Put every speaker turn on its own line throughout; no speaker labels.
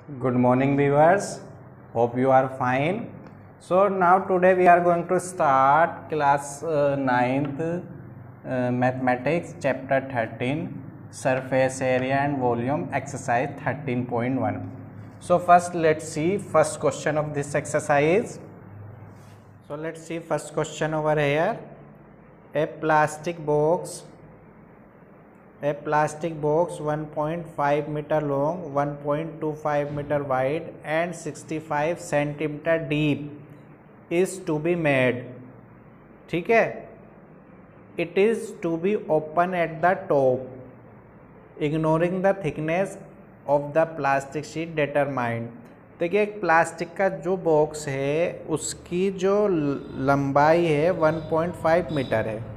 Good morning viewers, hope you are fine. So now today we are going to start class 9th mathematics chapter 13 surface area and volume exercise 13.1. So first let's see first question of this exercise. So let's see first question over here. A plastic box 1.5 meter long, 1.25 meter wide and 65 centimeter deep is to be made. ठीक है, it is to be open at the top, ignoring the thickness of the plastic sheet determined. देखिए एक plastic का जो box है उसकी जो लंबाई है 1.5 मीटर है,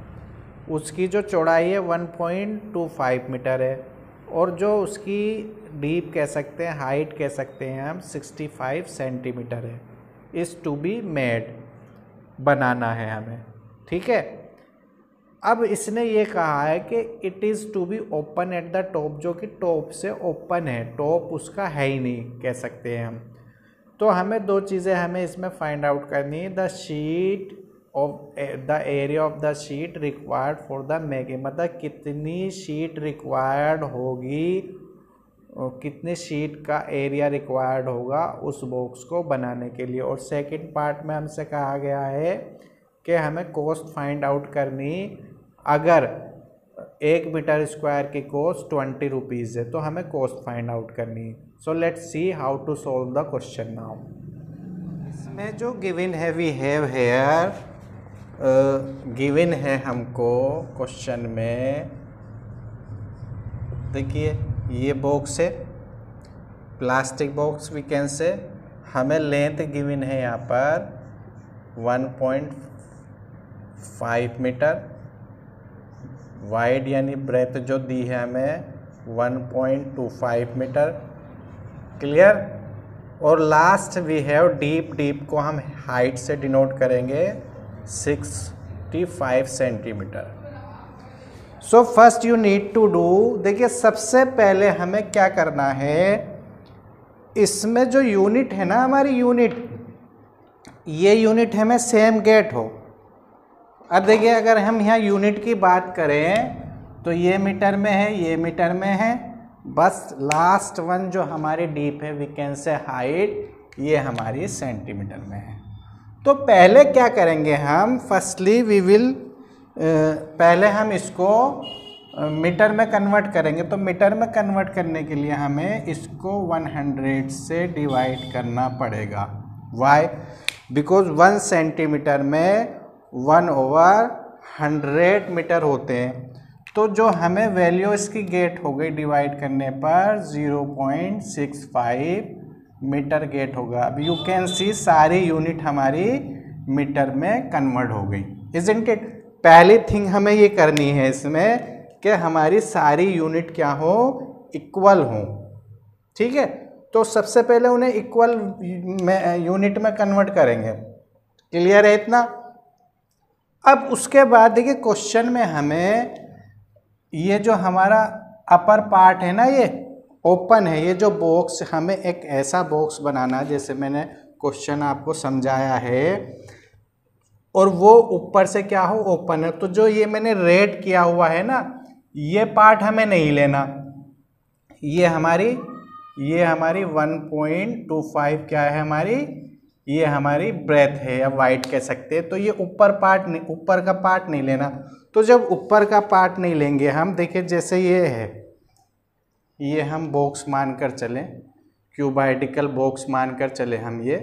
उसकी जो चौड़ाई है 1.25 मीटर है और जो उसकी डीप कह सकते हैं, हाइट कह सकते हैं हम 65 सेंटीमीटर है. इज़ टू बी मेड, बनाना है हमें. ठीक है, अब इसने ये कहा है कि it is to be open at the top, जो कि टॉप से ओपन है, टॉप उसका है ही नहीं कह सकते हैं हम. तो हमें दो चीज़ें हमें इसमें फाइंड आउट करनी है. The sheet of the area of the sheet required for the making, मतलब कितनी शीट रिक्वायर्ड होगी, कितने शीट का एरिया रिक्वायर्ड होगा उस बॉक्स को बनाने के लिए. और सेकंड पार्ट में हमसे कहा गया है कि हमें कॉस्ट फाइंड आउट करनी. अगर 1 मीटर स्क्वायर की कॉस्ट 20 रुपीज़ है तो हमें कॉस्ट फाइंड आउट करनी है. So let's see how to solve the question now. इसमें जो गिवन है वी हैव हेयर, गिवन है हमको क्वेश्चन में, देखिए ये बॉक्स है, प्लास्टिक बॉक्स वी कैन से. हमें लेंथ गिवन है यहाँ पर 1.5 मीटर, वाइड यानी ब्रेथ जो दी है हमें 1.25 मीटर. क्लियर. और last we have deep, deep को हम हाइट से डिनोट करेंगे 65 centimetre. So first you need to do, देखिए सबसे पहले हमें क्या करना है, इसमें जो यूनिट है ना हमारी यूनिट, ये यूनिट हमें सेम गेट हो. अब देखिए अगर हम यहाँ यूनिट की बात करें तो ये मीटर में है, ये मीटर में है, बस लास्ट वन जो हमारी डीप है वी कैन से हाइट, ये हमारी सेंटीमीटर में है. तो पहले क्या करेंगे हम, फर्स्टली वी विल, पहले हम इसको मीटर में कन्वर्ट करेंगे. तो मीटर में कन्वर्ट करने के लिए हमें इसको 100 से डिवाइड करना पड़ेगा. वाई? बिकॉज 1 सेंटीमीटर में 1/100 मीटर होते हैं. तो जो हमें वैल्यू इसकी गेट हो गई डिवाइड करने पर 0.65 मीटर गेट होगा. अब यू कैन सी सारी यूनिट हमारी मीटर में कन्वर्ट हो गई. Isn't it? पहली थिंग हमें ये करनी है इसमें कि हमारी सारी यूनिट क्या हो, इक्वल हो. ठीक है, तो सबसे पहले उन्हें इक्वल यूनिट में कन्वर्ट करेंगे. क्लियर है इतना? अब उसके बाद देखिए क्वेश्चन में हमें ये जो हमारा अपर पार्ट है ना, ये ओपन है, ये जो बॉक्स, हमें एक ऐसा बॉक्स बनाना है जैसे मैंने क्वेश्चन आपको समझाया है, और वो ऊपर से क्या हो, ओपन है. तो जो ये मैंने रेड किया हुआ है ना, ये पार्ट हमें नहीं लेना. ये हमारी 1.25 क्या है हमारी, ये हमारी ब्रेथ है या वाइट कह सकते हैं. तो ये ऊपर का पार्ट नहीं लेना. तो जब ऊपर का पार्ट नहीं लेंगे हम, देखिए जैसे ये है, ये हम बॉक्स मानकर चलें, क्यूबाइडिकल बॉक्स मानकर चले हम ये.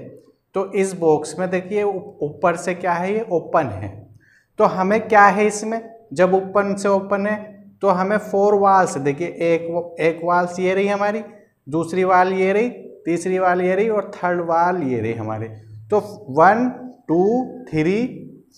तो इस बॉक्स में देखिए ऊपर से क्या है, ये ओपन है. तो हमें क्या है इसमें, जब ओपन से ओपन है तो हमें 4 वाल्स, देखिए एक वाल्स ये रही हमारी, दूसरी वाल ये रही, तीसरी वाल ये रही और थर्ड वाल ये रही हमारे. तो 1 2 3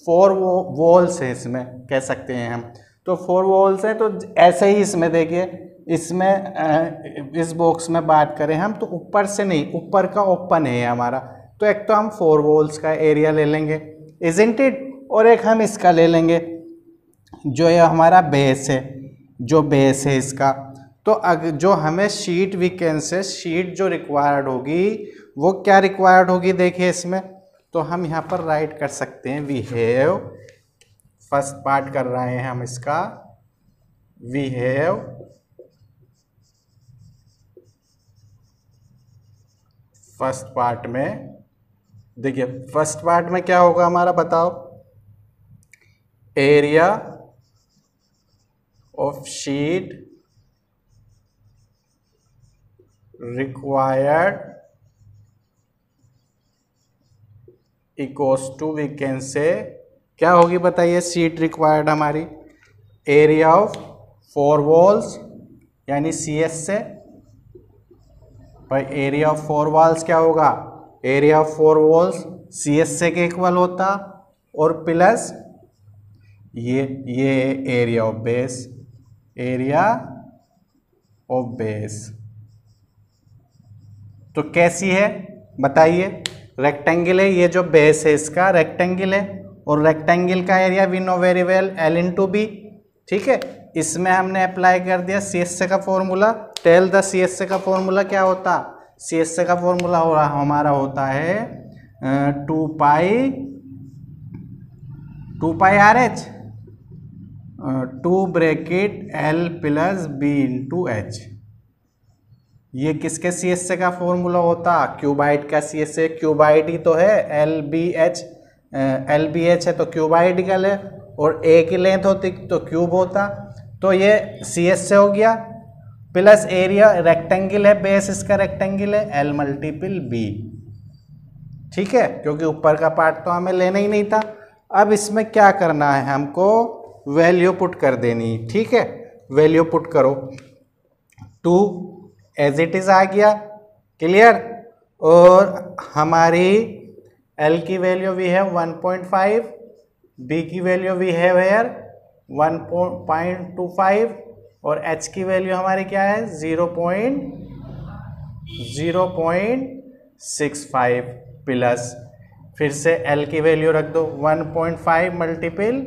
4 वॉल्स है इसमें कह सकते हैं हम. तो 4 वॉल्स हैं. तो ऐसे ही इसमें देखिए, इसमें इस बॉक्स में बात करें हम तो ऊपर से नहीं, ऊपर का ओपन है हमारा. तो एक तो हम 4 वॉल्स का एरिया ले लेंगे, इजंट इट, और एक हम इसका ले लेंगे जो ये हमारा बेस है, जो बेस है इसका. तो जो हमें शीट वैकेंसी शीट जो रिक्वायर्ड होगी वो क्या रिक्वायर्ड होगी, देखिए इसमें तो हम यहाँ पर राइट कर सकते हैं वी हैव, फर्स्ट पार्ट कर रहे हैं हम इसका, वी हैव फर्स्ट पार्ट में, देखिए फर्स्ट पार्ट में क्या होगा हमारा, बताओ, area of sheet required equals to, we can say क्या होगी बताइए, शीट रिक्वायर्ड हमारी एरिया ऑफ 4 वॉल्स यानी CS से, भाई एरिया ऑफ 4 वॉल्स क्या होगा, एरिया ऑफ 4 वॉल्स CS से के इक्वल होता, और प्लस ये area of base, area of base तो कैसी है बताइए, रेक्टेंगल है, ये जो बेस है इसका रेक्टेंगल है, और रेक्टेंगल का area we know very well L/B, ठीक है। इसमें हमने अप्लाई कर दिया CSA का फॉर्मूला, टेल द CSA का फॉर्मूला क्या होता, CSA का फॉर्मूला हो रहा हमारा होता है 2 पाई RH 2 bracket L plus B into H, ये किसके CSA का फॉर्मूला होता, क्यूबाइड का CSA, क्यूबाइड ही तो है, LBH है तो क्यूबाइडिकल है, और A की लेंथ होती तो क्यूब होता, तो ये CSA हो गया, प्लस एरिया रेक्टेंगल है, बेस इसका रेक्टेंगल है, L मल्टीपल B, ठीक है, क्योंकि ऊपर का पार्ट तो हमें लेना ही नहीं था। अब इसमें क्या करना है, हमको वैल्यू पुट कर देनी, ठीक है, वैल्यू पुट करो, 2 एज इट इज आ गया, क्लियर, और हमारी L की वैल्यू वी है 1.5, B की वैल्यू वी है वेयर 1.25, और H की वैल्यू हमारी क्या है 0.65 प्लस, फिर से L की वैल्यू रख दो 1.5 मल्टीपल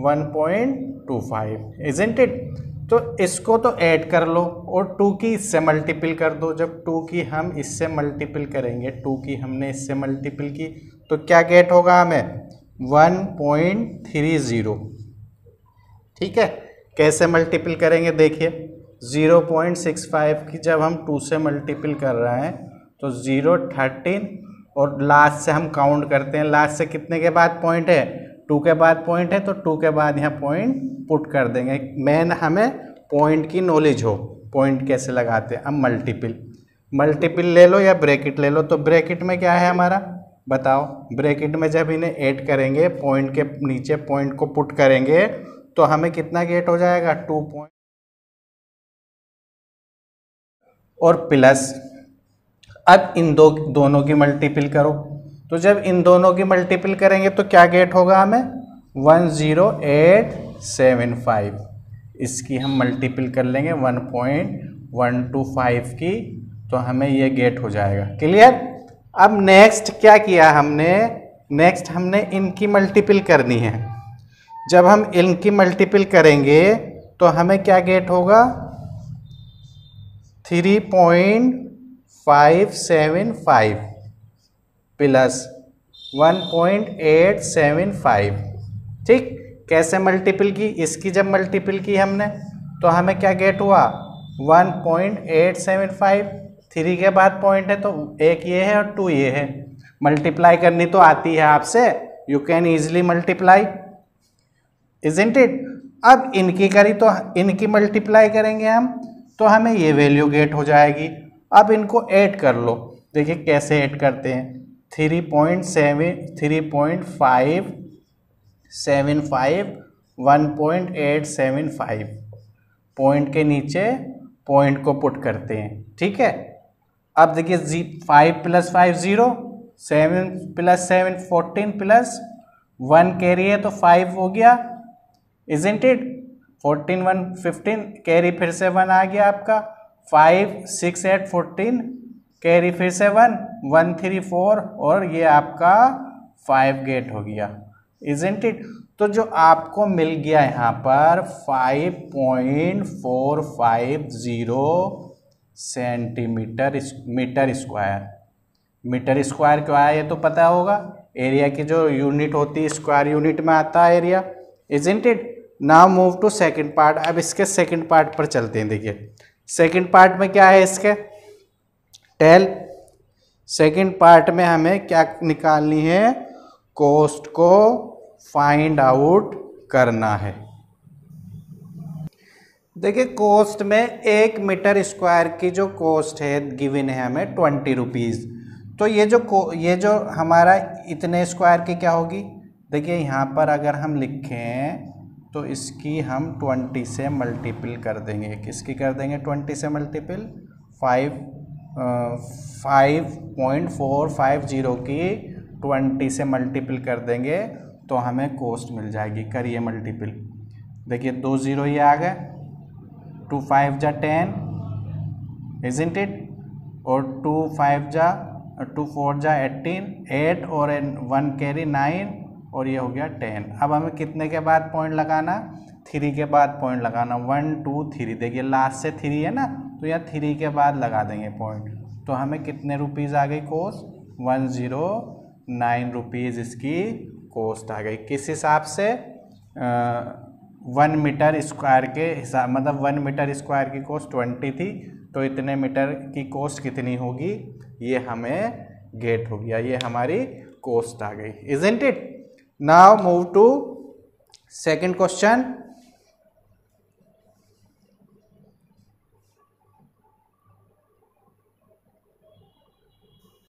1.25, इजंट इट, तो इसको तो ऐड कर लो और 2 की इससे मल्टीपल कर दो, जब 2 की हम इससे मल्टीपल करेंगे, 2 की हमने इससे मल्टीपल की तो क्या गेट होगा हमें 1.30, ठीक है, कैसे मल्टीपल करेंगे देखिए, 0.65 की जब हम 2 से मल्टीपल कर रहे हैं तो 0, 13, और लास्ट से हम काउंट करते हैं, लास्ट से कितने के बाद पॉइंट है, 2 के बाद पॉइंट है, तो 2 के बाद यहाँ पॉइंट पुट कर देंगे, मेन हमें पॉइंट की नॉलेज हो, पॉइंट कैसे लगाते हैं। अब मल्टीपल ले लो या ब्रैकेट ले लो, तो ब्रैकेट में क्या है हमारा बताओ, ब्रैकेट में जब इन्हें ऐड करेंगे, पॉइंट के नीचे पॉइंट को पुट करेंगे तो हमें कितना गेट हो जाएगा 2 पॉइंट, और प्लस, अब इन दोनों की मल्टीपल करो, तो जब इन दोनों की मल्टीपल करेंगे तो क्या गेट होगा हमें 10875, इसकी हम मल्टीपल कर लेंगे 1.125 की, तो हमें ये गेट हो जाएगा, क्लियर। अब नेक्स्ट क्या किया हमने, नेक्स्ट हमने इनकी मल्टीपल करनी है, जब हम इनकी मल्टीपल करेंगे तो हमें क्या गेट होगा 3.575 प्लस 1.875, ठीक, कैसे मल्टीपल की, इसकी जब मल्टीपल की हमने तो हमें क्या गेट हुआ 1.875, 3 के बाद पॉइंट है तो एक ये है और 2 ये है, मल्टीप्लाई करनी तो आती है आपसे, you can easily multiply, isn't it. अब इनकी करी तो इनकी मल्टीप्लाई करेंगे हम तो हमें ये वैल्यू गेट हो जाएगी। अब इनको ऐड कर लो, देखिए कैसे ऐड करते हैं, 3.575 1.875, पॉइंट के नीचे पॉइंट को पुट करते हैं, ठीक है। अब देखिए 5 + 5 0, 7 + 7 14 प्लस 1 कैरी है तो 5 हो गया, इजंट इट, 14 1 15, कैरी फिर से 1 आ गया आपका, 5 6 8 14, कैरी फिर से 1 1 3 4, और ये आपका 5 गेट हो गया, इजंट इट। तो जो आपको मिल गया यहाँ पर 5.450 centimetre metre square. Metre square क्या है ये तो पता होगा, एरिया की जो यूनिट होती है स्क्वायर यूनिट में आता है area, isn't it. Now move to second part. अब इसके सेकंड पार्ट पर चलते हैं। देखिए सेकंड पार्ट में क्या है इसके, टेल। सेकंड पार्ट में हमें क्या निकालनी है, कॉस्ट को फाइंड आउट करना है। देखिए कॉस्ट में 1 मीटर स्क्वायर की जो कॉस्ट है गिवन है हमें 20 रुपीज़। तो ये जो हमारा इतने स्क्वायर की क्या होगी, देखिए यहाँ पर अगर हम लिखें तो इसकी हम 20 से मल्टीपल कर देंगे। किसकी कर देंगे 20 से मल्टीपल, 5.450 की 20 से मल्टीपल कर देंगे तो हमें कॉस्ट मिल जाएगी। करिए मल्टीपल, देखिए 2 0 ये आ गए, 2 5 जा 10 इजंट इट, और 2 5 जा 2 4 जा 18, 8 और 1 कैरी 9, और ये हो गया 10। अब हमें कितने के बाद पॉइंट लगाना, 3 के बाद पॉइंट लगाना, 1 2 3। देखिए लास्ट से 3 है ना, तो यहाँ 3 के बाद लगा देंगे पॉइंट। तो हमें कितने रुपीज़ आ गई कॉस्ट, 109 रुपीज़ इसकी कॉस्ट आ गई। किस हिसाब से, 1 मीटर स्क्वायर के हिसाब, मतलब 1 मीटर स्क्वायर की कॉस्ट 20 थी, तो इतने मीटर की कॉस्ट कितनी होगी ये हमें गेट हो गया, ये हमारी कॉस्ट आ गई, isn't it. Now move to second question.